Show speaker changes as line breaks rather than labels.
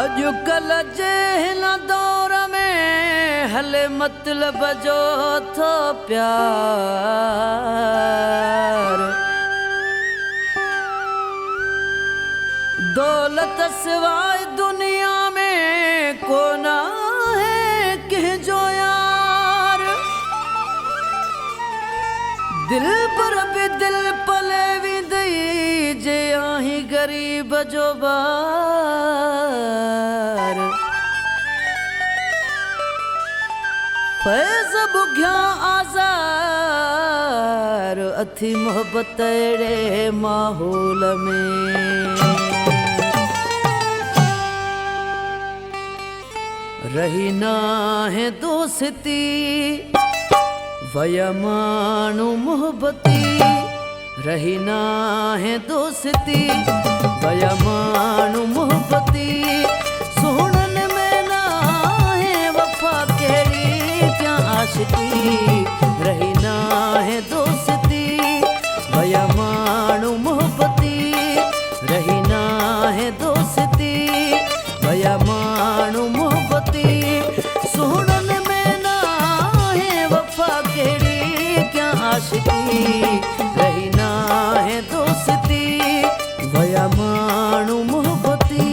अॼुकल जे हिन दौर में हले मतलब जो थो प्यार। दौलत सिवाय दुनिया में कोना है कंहिंजो यार। दिल पर भी दिल पले विंदई जे आही गरीब जो बार। फैज़ बुघिया आज़ार अथी मोहब्बत अड़े माहौल में। रही ना है दोस्ती वया मानू मोहब्बती। रही ना है दोस्ती वया मानू मोहब्बती। सुनन में ना है वफा केरी क्या आशिकी। रही ना है दोस्ती वया मानू मोहब्बती। रही ना है दोस्ती वया मानू मोहब्बती। सुनन में ना है वफा केरी क्या आशिकी। रही ना है दोस्ती वया मानू मोहब्बती।